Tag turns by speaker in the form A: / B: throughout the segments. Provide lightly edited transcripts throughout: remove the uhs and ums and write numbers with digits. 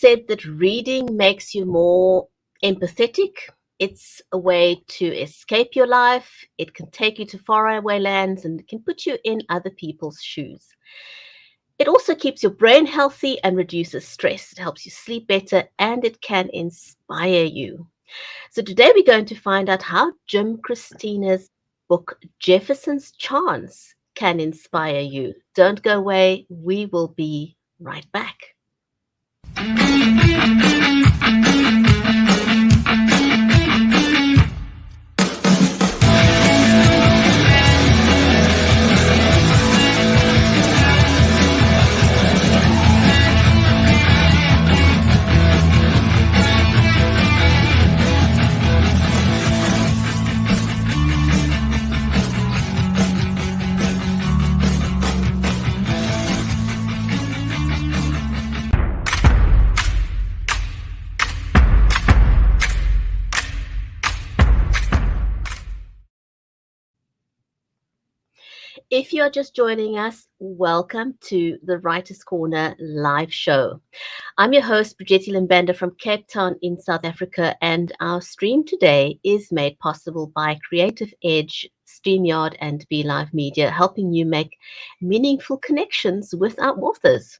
A: said that reading makes you more empathetic. It's a way to escape your life. It can take you to faraway lands and it can put you in other people's shoes. It also keeps your brain healthy and reduces stress. It helps you sleep better and it can inspire you. So today we're going to find out how Jim Christina's book, Jefferson's Chance, can inspire you. Don't go away. We will be right back. If you're just joining us, welcome to the Writer's Corner live show. I'm your host, Brigitte Limbanda from Cape Town in South Africa, and our stream today is made possible by Creative Edge, StreamYard, and Be Live Media, helping you make meaningful connections with our authors.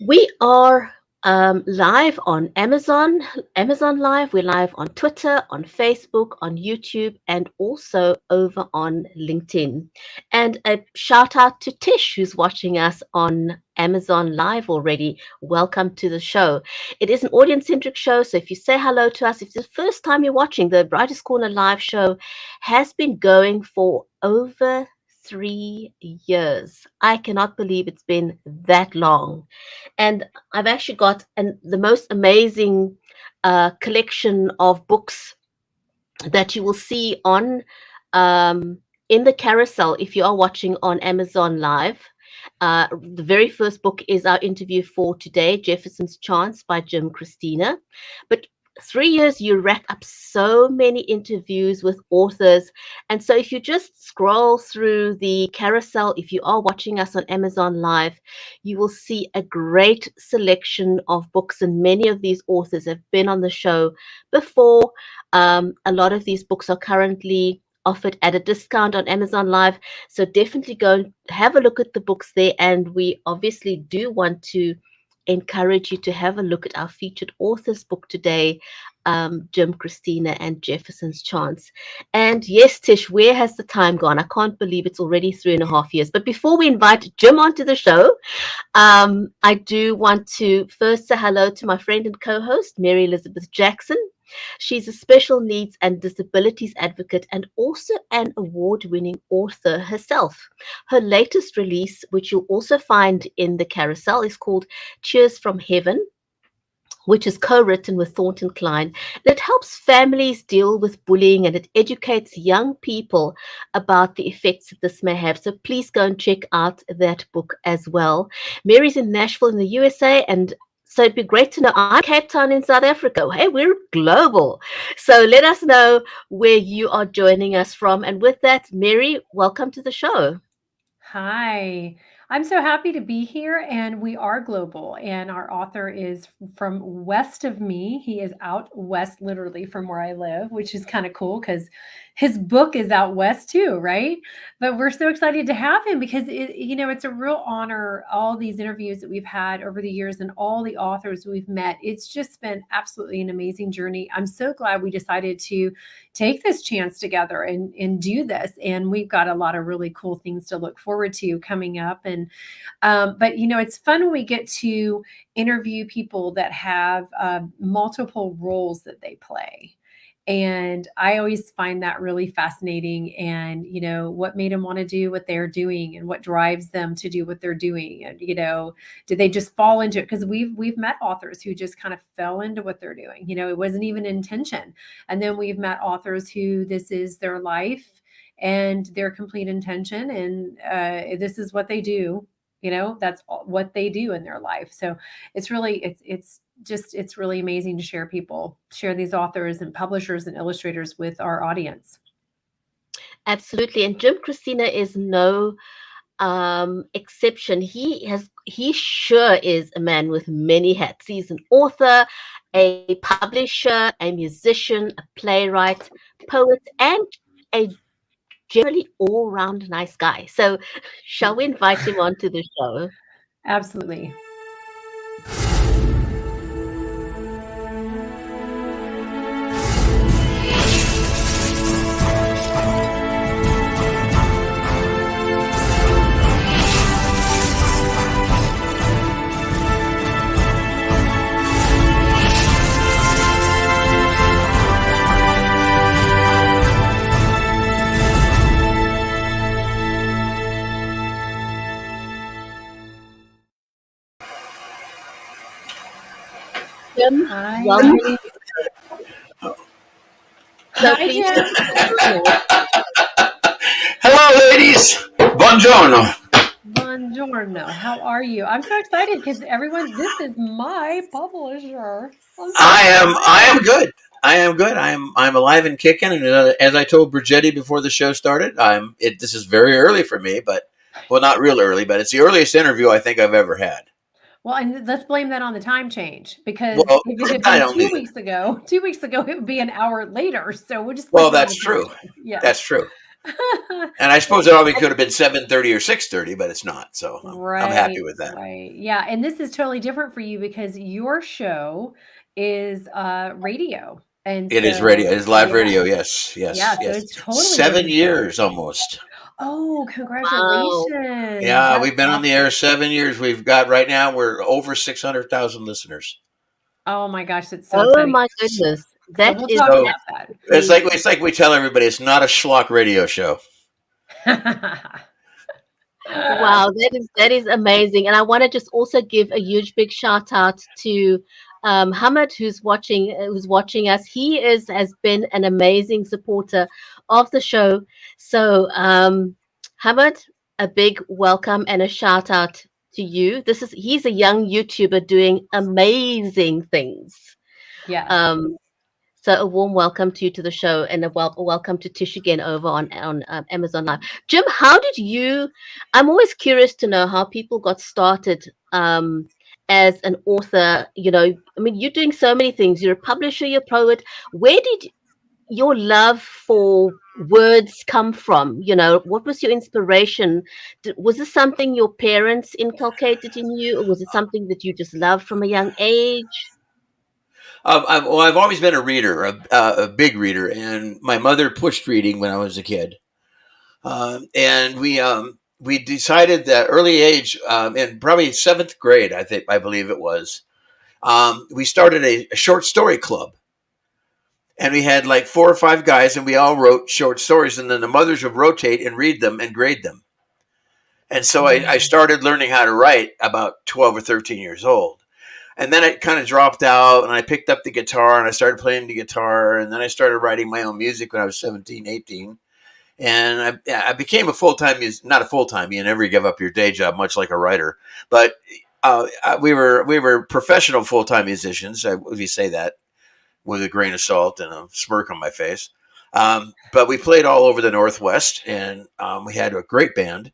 A: We are live on Amazon Live. We're live on Twitter, on Facebook, on YouTube, and also over on LinkedIn. And a shout out to Tish, who's watching us on Amazon Live already. Welcome to the show. It is an audience-centric show, so if you say hello to us, if it's the first time you're watching, the Writer's Corner live show has been going for over 3 years. I cannot believe it's been that long. And I've actually got the most amazing collection of books that you will see on in the carousel if you are watching on Amazon Live. The very first book is our interview for today, Jefferson's Chance by Jim Christina. But 3 years, you rack up so many interviews with authors. And so if you just scroll through the carousel, if you are watching us on Amazon Live, you will see a great selection of books. And many of these authors have been on the show before. A lot of these books are currently offered at a discount on Amazon Live. So definitely go and have a look at the books there. And we obviously do want to encourage you to have a look at our featured authors book today, Jim Christina and Jefferson's Chance. And yes, Tish, where has the time gone? I can't believe it's already 3.5 years. But before we invite Jim onto the show, I do want to first say hello to my friend and co-host, Mary Elizabeth Jackson. She's a special needs and disabilities advocate and also an award-winning author herself. Her latest release, which you'll also find in the carousel, is called Cheers from Heaven, which is co-written with Thornton Klein. And it helps families deal with bullying and it educates young people about the effects that this may have. So please go and check out that book as well. Mary's in Nashville in the USA, and so it'd be great to know. I'm Cape Town in South Africa. Hey, we're global. So let us know where you are joining us from. And with that, Mary, welcome to the show.
B: Hi, I'm so happy to be here, and we are global. And our author is from west of me. He is out west, literally from where I live, which is kind of cool because his book is out west too, right? But we're so excited to have him because it's a real honor. All these interviews that we've had over the years and all the authors we've met, it's just been absolutely an amazing journey. I'm so glad we decided to take this chance together and do this. And we've got a lot of really cool things to look forward to coming up. And but it's fun when we get to interview people that have multiple roles that they play. And I always find that really fascinating. And, what made them want to do what they're doing and what drives them to do what they're doing. And, did they just fall into it? Because we've met authors who just kind of fell into what they're doing. It wasn't even intention. And then we've met authors who this is their life and their complete intention. And this is what they do. That's what they do in their life. So it's really, it's really amazing to share these authors and publishers and illustrators with our audience.
A: Absolutely. And Jim Christina is no exception. He sure is a man with many hats. He's an author, a publisher, a musician, a playwright, poet, and a generally all-round nice guy. So shall we invite him onto the show?
B: Absolutely.
A: Jim,
B: Hi.
A: welcome. So
B: Hi,
A: please
B: Jim.
A: take the floor.
C: Hello, ladies. Buongiorno.
B: Buongiorno. How are you? I'm so excited because everyone, this is my publisher. I'm so
C: I am
B: excited.
C: good. I am good. I'm alive and kicking. And as I told Brigetti before the show started, This is very early for me, but well, not real early, but it's the earliest interview I think I've ever had.
B: Well, and let's blame that on the time change because
C: Well,
B: if it had
C: I
B: been
C: don't.
B: 2 weeks ago, 2 weeks ago, it would be an hour later. So we'll just blame
C: Well,
B: it on
C: that's
B: the time
C: true.
B: change. Yes.
C: That's true. And I suppose it probably could have been 7:30 or 6:30, but it's not. So I'm
B: Right,
C: happy with that.
B: right. Yeah, and this is totally different for you because your show is radio. And
C: It is radio.
B: so,
C: It is live
B: yeah,
C: radio. Yes,
B: yeah,
C: yes,
B: so
C: yes.
B: it's totally
C: 7
B: different for you.
C: years almost.
B: Oh,
A: Wow.
B: congratulations.
C: Yeah,
B: That's
C: we've been on the air
B: awesome.
C: 7 years. We've got right now we're over 600,000 listeners.
B: Oh my gosh, that's so
A: Oh
B: exciting.
A: my
C: So,
A: goodness.
B: So
A: That
B: we'll
A: is
B: talk
C: so
B: about that.
C: it's like we tell everybody it's not a schlock radio show.
A: wow, that is amazing. And I want to just also give a huge big shout out to Hamid who's watching us. He has been an amazing supporter of the show. So Hamid, a big welcome and a shout out to you. He's a young YouTuber doing amazing things.
B: Yes.
A: Um, so a warm welcome to you to the show, and a welcome to Tish again over on Amazon Live. Jim, how did you? I'm always curious to know how people got started as an author. I mean, you're doing so many things. You're a publisher, you're a poet. Where did your love for words come from? What was your inspiration? Was this something your parents inculcated in you, or was it something that you just loved from a young age?
C: I've always been a reader, a big reader, and my mother pushed reading when I was a kid. And we decided that early age, in probably seventh grade, I believe it was. We started a short story club, and we had like 4 or 5 guys, and we all wrote short stories, and then the mothers would rotate and read them and grade them. And so I
B: Mm.
C: started learning how to write about 12 or 13 years old. And then it kind of dropped out, and I picked up the guitar and I started playing the guitar. And then I started writing my own music when I was 17, 18. And I became a full-time, not a full-time, you never give up your day job, much like a writer. But we were professional full-time musicians. If you say that with a grain of salt and a smirk on my face. But we played all over the Northwest, and we had a great band.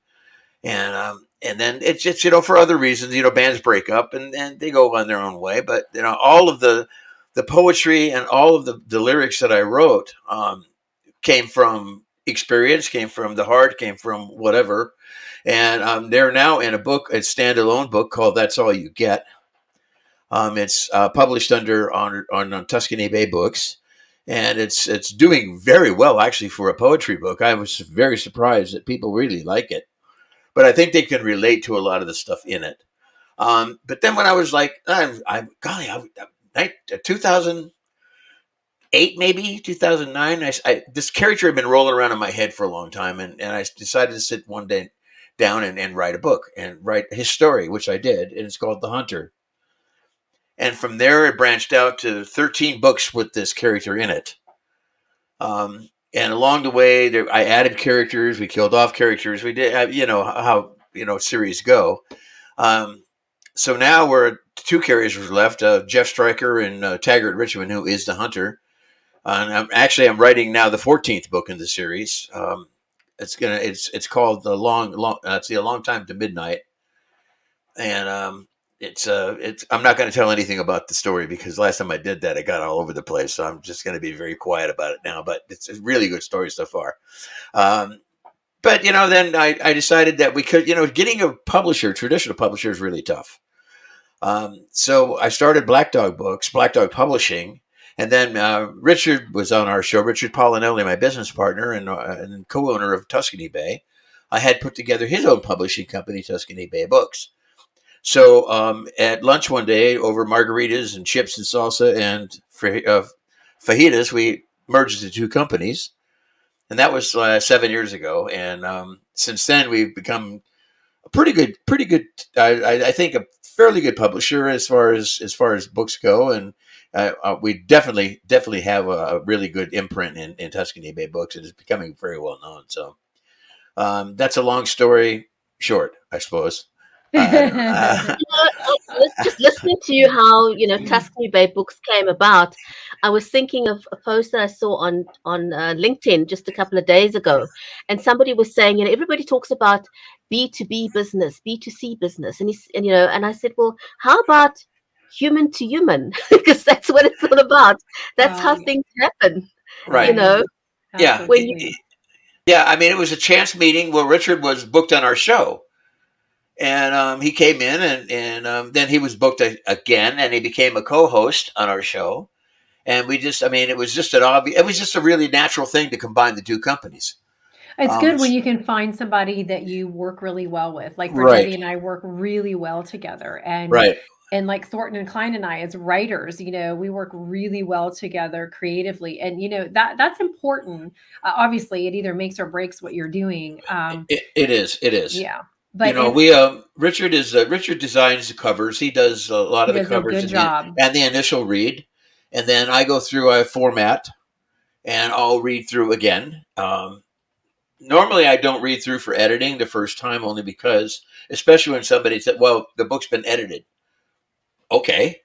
C: And then it's just, for other reasons, bands break up and they go on their own way. But all of the poetry and all of the lyrics that I wrote came from experience, came from the heart, came from whatever. And they're now in a standalone book called "That's All You Get." It's published on Tuscany Bay Books, and it's doing very well actually for a poetry book. I was very surprised that people really like it, but I think they can relate to a lot of the stuff in it. But then when I was like, golly, 2008, maybe 2009, this character had been rolling around in my head for a long time, and I decided to sit one day down and write a book and write his story, which I did, and it's called The Hunter. And from there, it branched out to 13 books with this character in it. And along the way, I added characters. We killed off characters. We did, how series go. So now we're at 2 characters left: Jeff Stryker and Taggart Richmond, who is the hunter. And I'm writing now the 14th book in the series. It's called the long it's the A Long Time to Midnight, and it's I'm not going to tell anything about the story because last time I did that, it got all over the place. So I'm just going to be very quiet about it now. But it's a really good story so far. Um, but then I decided that we could, getting a publisher, traditional publisher, is really tough. So I started Black Dog Publishing, and then Richard was on our show. Richard Polinelli, my business partner and co-owner of Tuscany Bay, I had put together his own publishing company, Tuscany Bay Books. So at lunch one day over margaritas and chips and salsa and fajitas, we merged the two companies, and that was 7 years ago. And since then, we've become a pretty good. I think a fairly good publisher as far as books go, and we definitely have a really good imprint in Tuscany Bay Books. It is becoming very well known. So that's a long story short, I suppose.
A: Just listening to you, how Tuscany Bay Books came about, I was thinking of a post that I saw on LinkedIn just a couple of days ago, and somebody was saying, everybody talks about B2B business, B2C business, and I said, well, how about human to human? Because that's what it's all about. That's how things happen.
C: Right. Yeah.
A: When you
C: Yeah. I mean, it was a chance meeting where Richard was booked on our show. And he came in, and then he was booked again, and he became a co-host on our show. And it was just it was just a really natural thing to combine the two companies.
B: It's good when you can find somebody that you work really well with. Like
C: Right.
B: Brigetti and I work really well together. And
C: Right.
B: and like Thornton and Klein and I as writers, we work really well together creatively. And that's important. Obviously, it either makes or breaks what you're doing.
C: It is.
B: Yeah. But
C: Richard designs the covers. He does a lot of the covers
B: good job.
C: and the initial read, and then I go through a format and I'll read through again. Normally, I don't read through for editing the first time, only because, especially when somebody said, "Well, the book's been edited." Okay,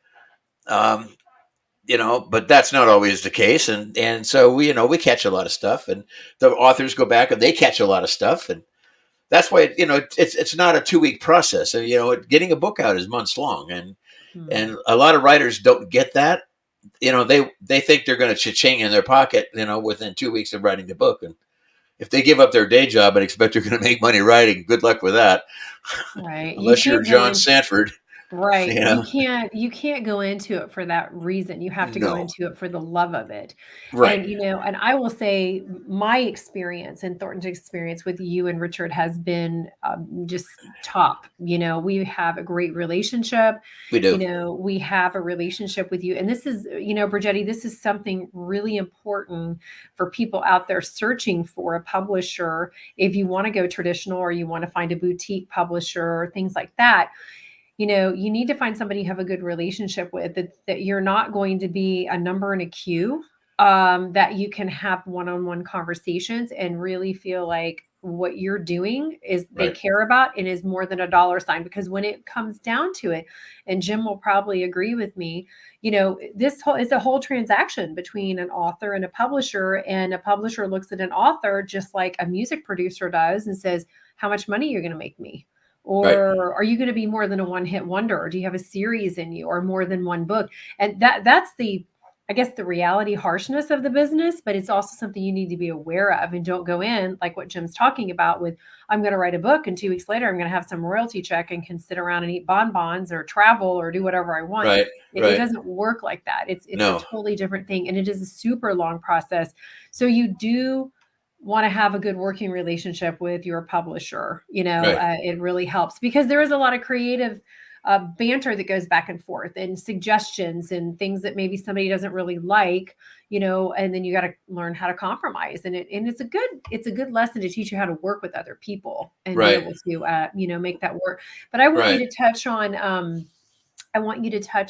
C: but that's not always the case, and so we catch a lot of stuff, and the authors go back and they catch a lot of stuff, and that's why it's not a 2-week process. And getting a book out is months long, and a lot of writers don't get that. They think they're going to cha-ching in their pocket, within 2 weeks of writing the book, and if they give up their day job and expect they're going to make money writing, good luck with that.
B: Right.
C: Unless you're John Sanford.
B: Right. You can't go into it for that reason. You have to go into it for the love of it.
C: Right.
B: And and I will say my experience and Thornton's experience with you and Richard has been just top. We have a great relationship.
C: We do.
B: We have a relationship with you. And this is, Brigetti, this is something really important for people out there searching for a publisher. If you want to go traditional or you want to find a boutique publisher or things like that, you need to find somebody you have a good relationship with, that you're not going to be a number in a queue, that you can have one-on-one conversations and really feel like what you're doing is they care about and is more than a dollar sign. Because when it comes down to it, and Jim will probably agree with me, this is a whole transaction between an author and a publisher, and a publisher looks at an author just like a music producer does and says, how much money are you going to make me? Or are you going to be more than a one-hit wonder? Or do you have a series in you or more than one book? And that's the reality harshness of the business, but it's also something you need to be aware of, and don't go in like what Jim's talking about with, I'm going to write a book and 2 weeks later, I'm going to have some royalty check and can sit around and eat bonbons or travel or do whatever I want. It doesn't work like that. It's a totally different thing. And it is a super long process. So you do want to have a good working relationship with your publisher. It really helps, because there is a lot of creative banter that goes back and forth, and suggestions and things that maybe somebody doesn't really like, and then you got to learn how to compromise. And it's a good lesson to teach you how to work with other people and be able to, make that work. But I want you to touch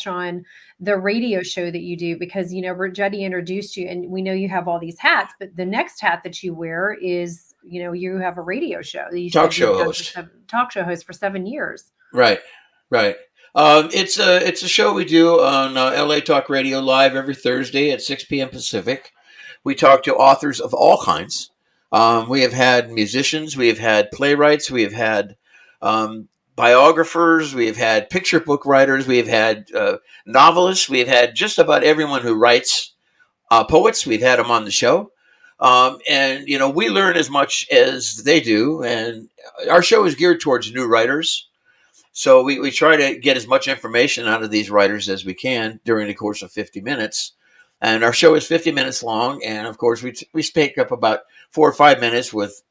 B: on, the radio show that you do, because, Brigetti introduced you, and we know you have all these hats, but the next hat that you wear is, you have a radio show. That you talk show host for 7 years.
C: Right. It's a show we do on LA Talk Radio Live every Thursday at 6 p.m. Pacific. We talk to authors of all kinds. We have had musicians, we have had playwrights, we have had um, biographers, we have had picture book writers, we have had novelists, we have had just about everyone who writes poets. We've had them on the show. And, we learn as much as they do. And our show is geared towards new writers. So we try to get as much information out of these writers as we can during the course of 50 minutes. And our show is 50 minutes long. And of course, we take up about 4 or 5 minutes with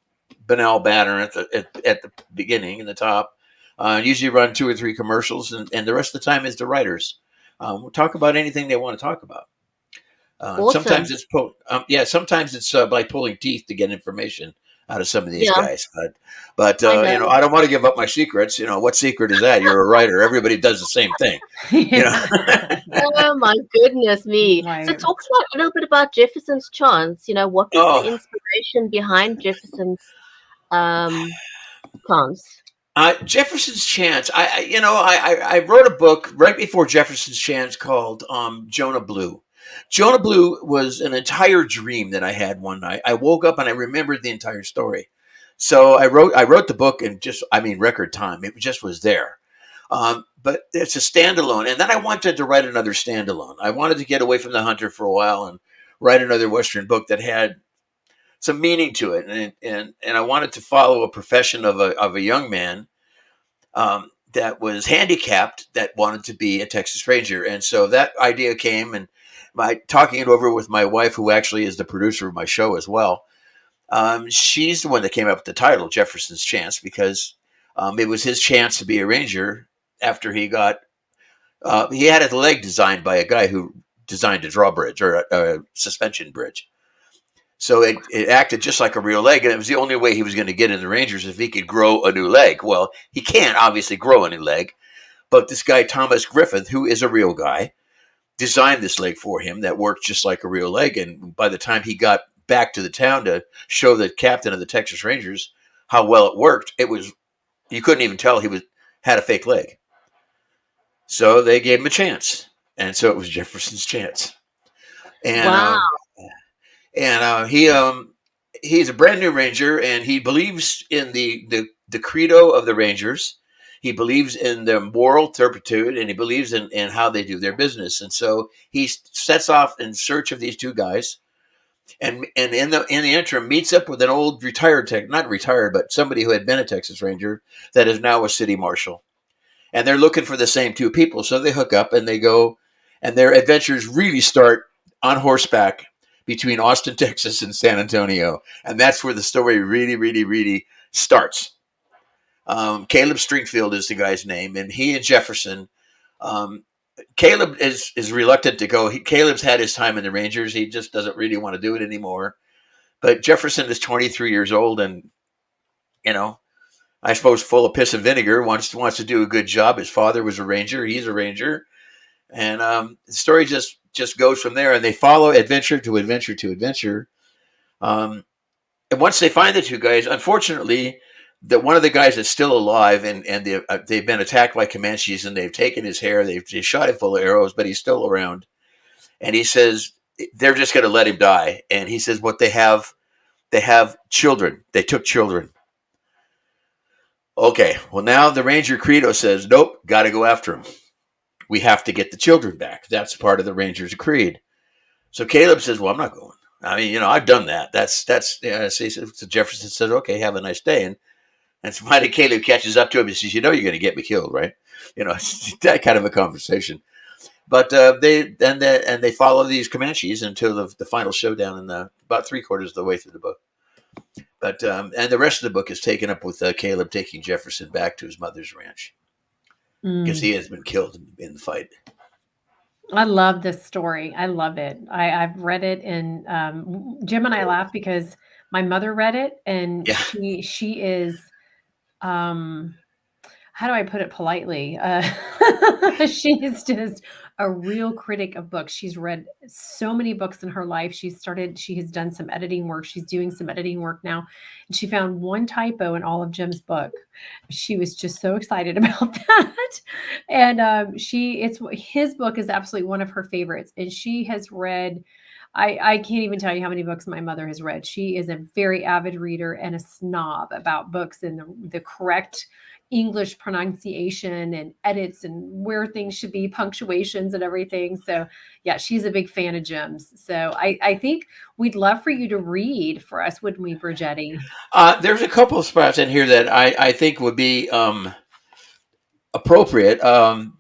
C: banal banner at the beginning and the top. Usually run 2 or 3 commercials, and the rest of the time is the writers. We'll talk about anything they want to talk about. Sometimes
A: Awesome.
C: sometimes it's like pulling teeth to get information out of some of these
A: Yeah,
C: guys. But
A: I know.
C: I don't want to give up my secrets. What secret is that? You're a writer. Everybody does the same thing. You know.
A: Oh my goodness me. So
B: Right.
A: talk about a little bit about Jefferson's chants. What was the
C: Oh,
A: inspiration behind Jefferson's um chants?
C: Jefferson's Chance. I wrote a book right before Jefferson's Chance called Jonah Blue. Jonah Blue was an entire dream that I had one night. I woke up and I remembered the entire story. So I wrote the book in record time. It just was there. But it's a standalone. And then I wanted to write another standalone. I wanted to get away from the hunter for a while and write another Western book that had some meaning to it. And I wanted to follow a profession of a young man that was handicapped that wanted to be a Texas Ranger. And so that idea came, and my talking it over with my wife, who actually is the producer of my show as well. She's the one that came up with the title Jefferson's Chance, because it was his chance to be a ranger after he had a leg designed by a guy who designed a drawbridge or a suspension bridge. So it acted just like a real leg, and it was the only way he was going to get in the Rangers if he could grow a new leg. Well, he can't obviously grow a new leg, but this guy Thomas Griffith, who is a real guy, designed this leg for him that worked just like a real leg. And by the time he got back to the town to show the captain of the Texas Rangers how well it worked, you couldn't even tell he had a fake leg. So they gave him a chance, and so it was Jefferson's Chance. And
A: Wow.
C: he's a brand new ranger, and he believes in the credo of the Rangers. He believes in their moral turpitude, and he believes in how they do their business. And so he sets off in search of these two guys, and in the interim meets up with an old retired not retired, but somebody who had been a Texas Ranger that is now a city marshal. And they're looking for the same two people, so they hook up and they go, and their adventures really start on horseback between Austin, Texas, and San Antonio, and that's where the story really, really, really starts. Caleb Stringfeld is the guy's name, and he and Jefferson. Um, Caleb is reluctant to go. Caleb's had his time in the Rangers. He just doesn't really want to do it anymore. But Jefferson is 23 years old, and you know, I suppose full of piss and vinegar. Wants to do a good job. His father was a ranger. He's a ranger, and the story just goes from there. And they follow adventure to adventure to adventure. Um, and once they find the two guys, unfortunately, that one of the guys is still alive, and they've been attacked by Comanches, and they've taken his hair. They shot him full of arrows, but he's still around. And he says they're just going to let him die. And he says what they have children. They took children. Okay, well now the Ranger Credo says nope, got to go after him. We have to get the children back. That's part of the Ranger's creed. So Caleb says, well, I'm not going. I mean, I've done that. That's. So Jefferson says, okay, have a nice day. And finally Caleb catches up to him and says, you're going to get me killed, right? It's that kind of a conversation. But they follow these Comanches until the final showdown in about 3/4 of the way through the book. But and the rest of the book is taken up with Caleb taking Jefferson back to his mother's ranch because
B: Mm.
C: he has been killed in the fight.
B: I love this story. I love it. I've read it, and Jim and I laugh because my mother read it, and
C: Yeah.
B: she is um, how do I put it politely? She is just a real critic of books. She's read so many books in her life. She has done some editing work. She's doing some editing work now. And she found one typo in all of Jim's book. She was just so excited about that. And his book is absolutely one of her favorites. And she has read I can't even tell you how many books my mother has read. She is a very avid reader and a snob about books and the correct English pronunciation and edits and where things should be, punctuations and everything. So yeah, she's a big fan of Jim's. So I think we'd love for you to read for us, wouldn't we, Brigetti?
C: There's a couple of spots in here that I think would be appropriate.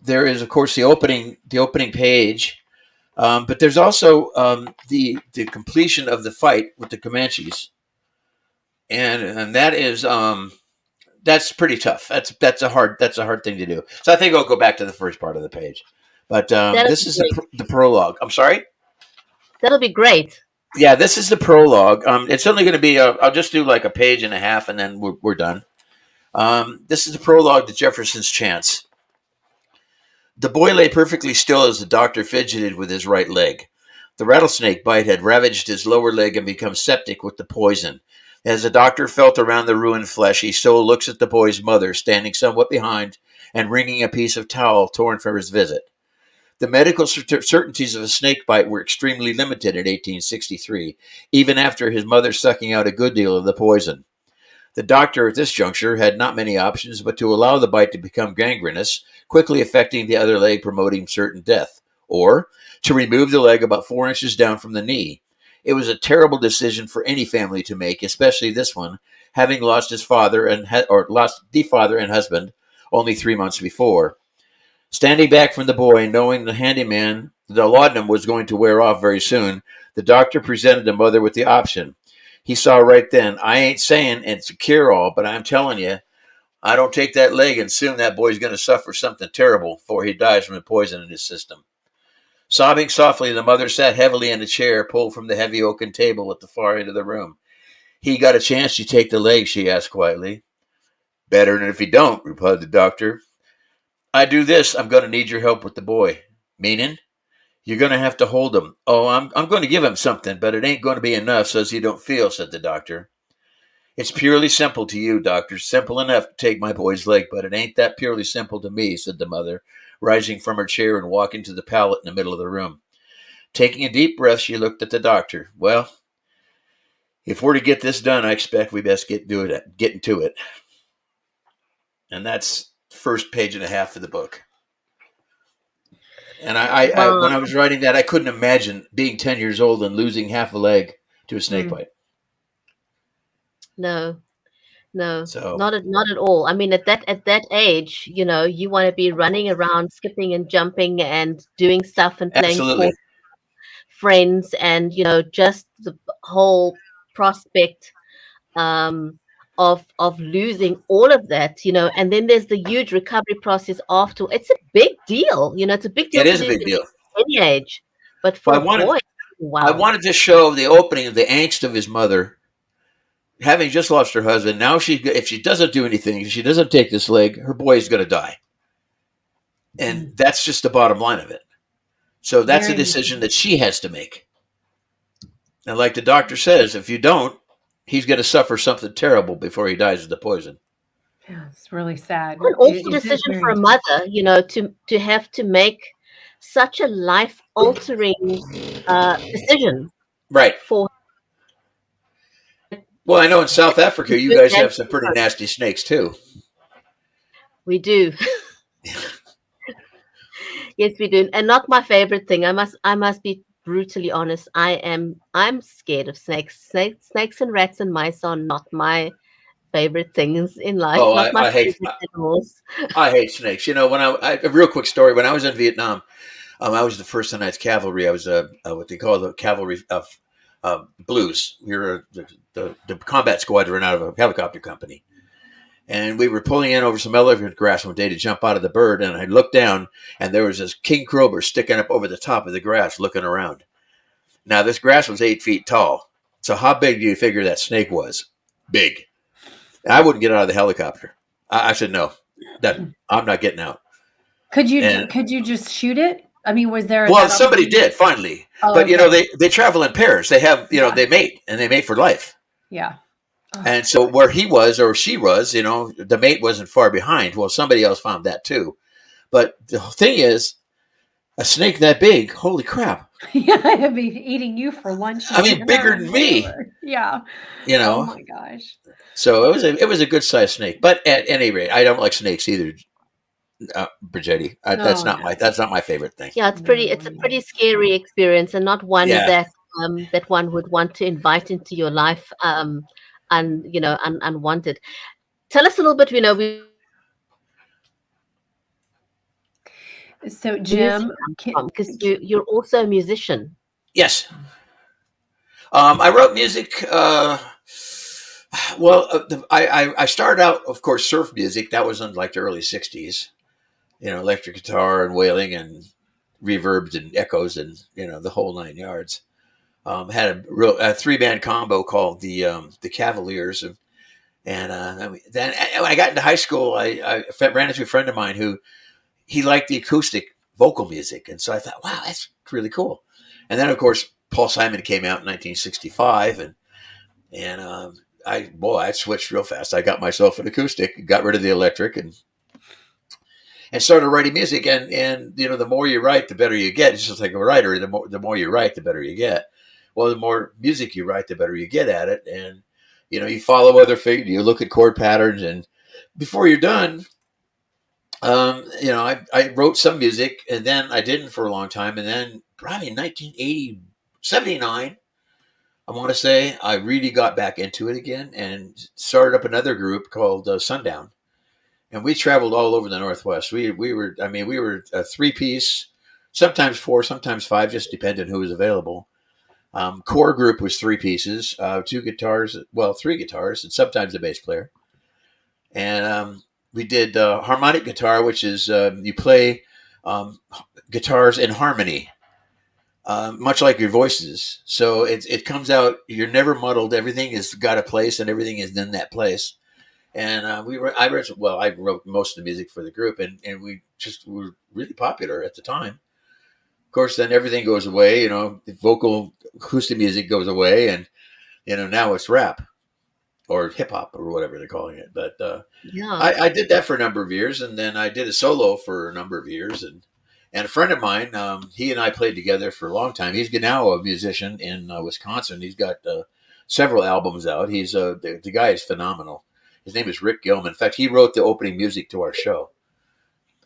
C: There is, of course, the opening page, but there's also the completion of the fight with the Comanches, and that is that's pretty tough. That's a hard thing to do. So I think I'll go back to the first part of the page. But this is the prologue. I'm sorry.
A: That'll be great.
C: Yeah, this is the prologue. It's only going to be I'll just do like a page and a half, and then we're done. This is the prologue to Jefferson's Chance. The boy lay perfectly still as the doctor fidgeted with his right leg. The rattlesnake bite had ravaged his lower leg and become septic with the poison. As the doctor felt around the ruined flesh, he stole looks at the boy's mother, standing somewhat behind and wringing a piece of towel torn from his visit. The medical certainties of a snake bite were extremely limited in 1863, even after his mother sucking out a good deal of the poison. The doctor at this juncture had not many options but to allow the bite to become gangrenous, quickly affecting the other leg, promoting certain death, or to remove the leg about 4 inches down from the knee. It was a terrible decision for any family to make, especially this one, having lost his father lost the father and husband only 3 months before. Standing back from the boy, knowing the laudanum was going to wear off very soon, the doctor presented the mother with the option. He saw right then, I ain't saying it's a cure-all, but I'm telling you, I don't take that leg and soon that boy's going to suffer something terrible before he dies from the poison in his system. Sobbing softly, the mother sat heavily in a chair pulled from the heavy oaken table at the far end of the room. He got a chance to take the leg, she asked quietly. Better than if he don't, replied the doctor. I do this, I'm going to need your help with the boy. Meaning? You're going to have to hold him. Oh, I'm going to give him something, but it ain't going to be enough so as he don't feel, said the doctor. It's purely simple to you, doctor. Simple enough to take my boy's leg, but it ain't that purely simple to me, said the mother, rising from her chair and walking to the pallet in the middle of the room. Taking a deep breath, she looked at the doctor. Well, if we're to get this done, I expect we best get into it. And that's the first page and a half of the book. And I when I was writing that, I couldn't imagine being 10 years old and losing half a leg to a snake bite.
A: No, so, not at all. I mean, at that age, you want to be running around, skipping and jumping and doing stuff and playing sports with friends, and just the whole prospect of losing all of that, and then there's the huge recovery process after. It's a big deal, it's a big deal.
C: It is a big deal.
A: Any age, but for a boy, wow.
C: I wanted to show the opening of the angst of his mother, having just lost her husband. Now if she doesn't do anything, if she doesn't take this leg, her boy is going to die. And that's just the bottom line of it. So that's a decision that she has to make. And like the doctor says, if you don't, he's going to suffer something terrible before he dies of the poison.
B: Yeah, it's really sad.
A: An awful decision for a mother, to have to make such a life-altering decision.
C: Right. Well, I know in South Africa, you guys have some pretty nasty snakes too.
A: We do. Yes, we do. And not my favorite thing. I must be brutally honest. I'm scared of snakes. Snakes and rats and mice are not my favorite things in life.
C: Oh,
A: not my
C: I hate
A: animals.
C: I hate snakes. When a real quick story. When I was in Vietnam, I was the First and Ninth Cavalry. I was what they call the cavalry of blues. We were the combat squadron out of a helicopter company. And we were pulling in over some elephant grass one day to jump out of the bird. And I looked down, and there was this king cobra sticking up over the top of the grass looking around. Now, this grass was 8 feet tall. So how big do you figure that snake was? Big. I wouldn't get out of the helicopter. I said, no, I'm not getting out.
B: Could you just shoot it? I mean, was there?
C: Well, somebody did finally. Oh, but, okay. They travel in pairs. They have, they mate, and they mate for life.
B: Yeah.
C: And so where he was or she was, the mate wasn't far behind. Well, somebody else found that too. But the thing is, A snake that big? Holy crap!
B: Yeah, I'd be eating you for lunch
C: I
B: and
C: mean,
B: dinner
C: bigger
B: and
C: than me.
B: whatever. Yeah.
C: You
B: Oh
C: know.
B: my gosh.
C: So it was a good sized snake. But at any rate, I don't like snakes either, Brigetti.
B: Oh no.
C: That's not my favorite thing.
A: Yeah,
B: No,
A: it's a
B: no.
A: pretty scary experience, and not one
C: Yeah.
A: that one would want to invite into your life, and unwanted. Tell us a little bit. We were talking about
B: So
A: where music
B: Jim,
A: comes from, because you're also a musician.
C: Yes. I wrote music. I started out, of course, surf music. That was in like the early '60s. Electric guitar and wailing and reverbs and echoes and the whole 9 yards. Had a 3-band combo called the Cavaliers, and then when I got into high school, I ran into a friend of mine who he liked the acoustic vocal music, and so I thought, wow, that's really cool. And then, of course, Paul Simon came out in 1965, and I switched real fast. I got myself an acoustic, got rid of the electric, and started writing music. And the more you write, the better you get. It's just like a writer. The more you write, the better you get. Well, the more music you write, the better you get at it. And you follow other figures, you look at chord patterns, and before you're done, I wrote some music, and then I didn't for a long time, and then probably in 1980, 79, I want to say, I really got back into it again and started up another group called Sundown, and we traveled all over the Northwest. We were a 3-piece, sometimes 4, sometimes 5, just depending who was available. Core group was 3 pieces, 2 guitars, well, 3 guitars, and sometimes a bass player. And we did harmonic guitar, which is you play guitars in harmony, much like your voices. So it comes out. You're never muddled. Everything has got a place, and everything is in that place. And I wrote most of the music for the group, and we just were really popular at the time. Of course, then everything goes away. The vocal acoustic music goes away, and now it's rap or hip hop or whatever they're calling it. But
A: Yeah.
C: I did that for a number of years, and then I did a solo for a number of years, and a friend of mine, he and I played together for a long time. He's now a musician in Wisconsin. He's got several albums out. He's the guy is phenomenal. His name is Rick Gilman. In fact, he wrote the opening music to our show.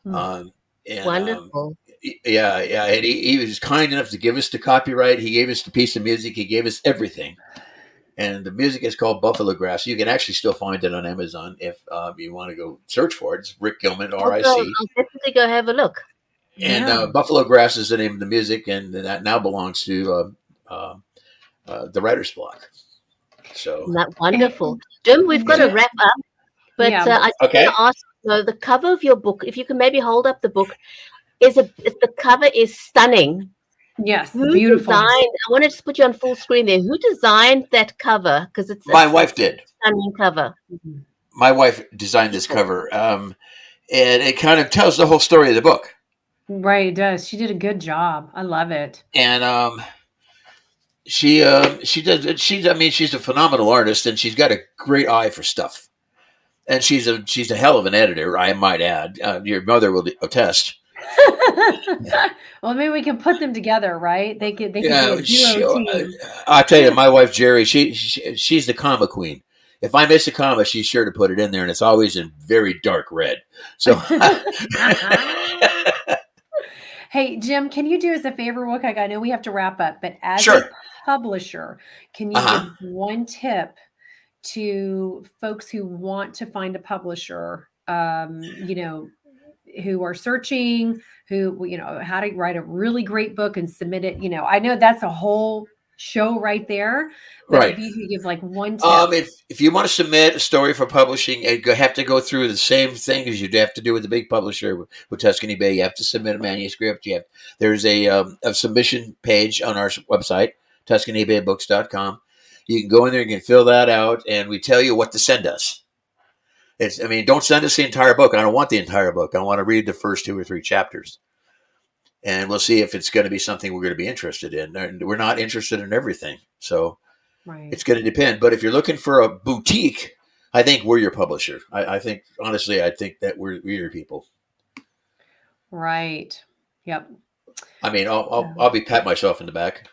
B: Hmm.
C: And
A: Wonderful.
C: yeah, and he was kind enough to give us the copyright. He gave us the piece of music. He gave us everything. And the music is called Buffalo Grass. You can actually still find it on Amazon if you want to go search for it. It's Rick Gilman, R-I-C.
A: I'll definitely go have a look.
C: And
B: Yeah.
C: Buffalo Grass is the name of the music, and that now belongs to the Writer's Block. So,
A: Wonderful. Jim, we've got to
B: Jim,
A: wrap up, but
B: yeah.
A: I just
C: okay.
A: want to ask, the cover of your book, if you can maybe hold up the book, the cover is stunning.
B: Yes,
A: Who
B: beautiful.
A: designed? I want to just put you on full screen there. Who designed that cover? Because it's
C: My wife did.
A: stunning cover.
B: Mhm.
C: My wife designed this
A: Beautiful.
C: cover, and it kind of tells the whole story of the book.
B: Right, it does. She did a good job. I love it.
C: And she does. She's a phenomenal artist, and she's got a great eye for stuff. And she's a hell of an editor, I might add. Your mother will attest.
B: Well, maybe we can put them together, right? They could be
C: Yeah,
B: a duo team.
C: I tell you, my wife Jerry, she's the comma queen. If I miss a comma, she's sure to put it in there, and it's always in very dark red. So,
B: Hey, Jim, can you do us a favor real quick? I know we have to wrap up, but as a
C: sure.
B: publisher, can you
C: Uh
B: give one tip to folks who want to find a publisher, who are searching, how to write a really great book and submit it? I know that's a whole show right there, but
C: Right.
B: if you could give like one tip.
C: If you want to submit a story for publishing, you have to go through the same thing as you'd have to do with the big publisher with Tuscany Bay. You have to submit a manuscript. There's a submission page on our website, TuscanyBayBooks.com. You can go in there, you can fill that out, and we tell you what to send us. Don't send us the entire book. I don't want the entire book. I want to read the first 2 or 3 chapters. And we'll see if it's going to be something we're going to be interested in. And we're not interested in everything. So
B: Right.
C: it's going to depend. But if you're looking for a boutique, I think we're your publisher. I think, honestly, I think that we're your people.
B: Right. Yep.
C: I mean, I'll be pat myself in the back.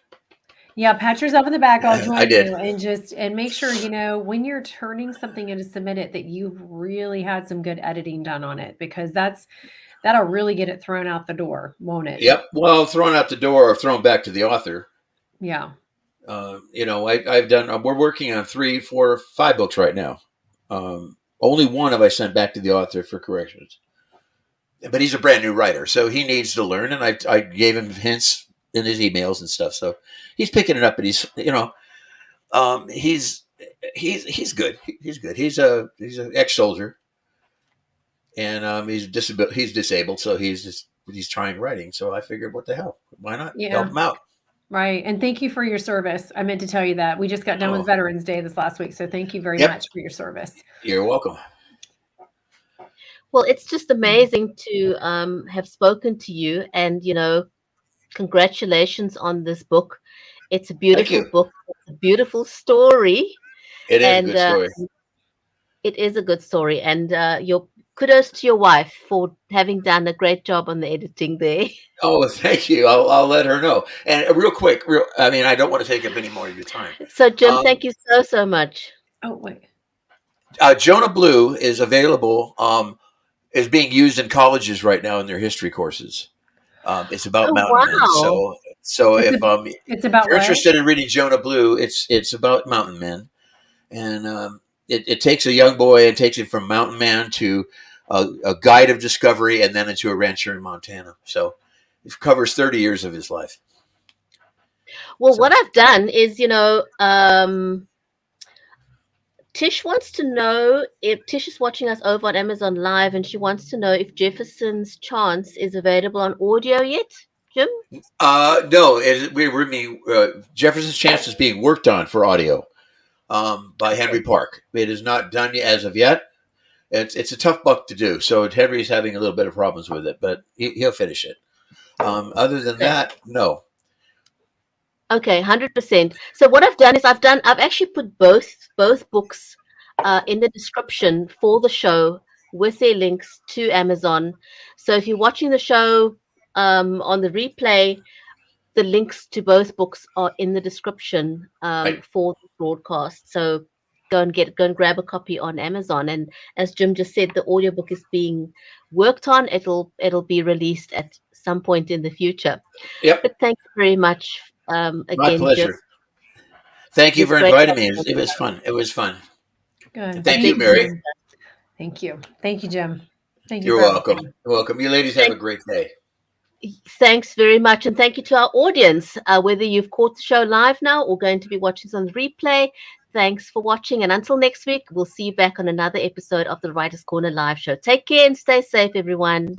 B: Yeah, pat yourself in the back. I'll
C: I
B: join
C: did.
B: you and make sure, when you're turning something in to submit it, that you've really had some good editing done on it, because that'll really get it thrown out the door, won't it?
C: Yep. Well, thrown out the door or thrown back to the author.
B: Yeah.
C: I've done. We're working on 3, 4, 5 books right now. Only one have I sent back to the author for corrections. But he's a brand new writer, so he needs to learn. And I gave him hints in his emails and stuff, so he's picking it up. But he's good. He's good. He's an ex-soldier, and he's disabled, so he's trying writing. So I figured, what the hell? Why not help him out?
B: Right. And thank you for your service. I meant to tell you that. We just got done with Veterans Day this last week, so thank you very much for your service.
C: You're welcome.
A: Well, it's just amazing to have spoken to you, and congratulations on this book. It's a beautiful book, it's a beautiful story.
C: It is a good story.
A: It is a good story, and your kudos to your wife for having done a great job on the editing there.
C: Oh, thank you. I'll let her know. And real quick, I don't want to take up any more of your time.
A: So, Jim, thank you so much.
B: Oh, wait.
C: Jonah Blue is available. Is being used in colleges right now in their history courses. It's about mountain men. So if you're interested in reading Jonah Blue, it's about mountain men, and it takes a young boy and takes him from mountain man to a guide of discovery, and then into a rancher in Montana. So it covers 30 years of his life.
A: Well, what I've done is, Tish wants to know if Tish is watching us over on Amazon Live, and she wants to know if Jefferson's Chance is available on audio yet, Jim?
C: No, Jefferson's Chance is being worked on for audio by Henry Park. It is not done as of yet. It's a tough book to do, so Henry's having a little bit of problems with it, but he'll finish it. Other than that, no.
A: Okay, 100%. So what I've done is I've actually put both books in the description for the show with their links to Amazon. So if you're watching the show on the replay, the links to both books are in the description for the broadcast. So go and grab a copy on Amazon. And as Jim just said, the audiobook is being worked on. It'll be released at some point in the future.
C: Yep.
A: But thank you very much. Again,
C: my pleasure.
A: Jim.
C: Thank you for inviting me. It was fun. It was fun.
B: Good.
C: Thank you, Mary.
B: Thank you. Thank you, Jim. Thank you.
C: You're welcome. You're welcome. You ladies have a great day.
A: Thanks very much. And thank you to our audience, whether you've caught the show live now or going to be watching this on the replay. Thanks for watching. And until next week, we'll see you back on another episode of the Writer's Corner live show. Take care and stay safe, everyone.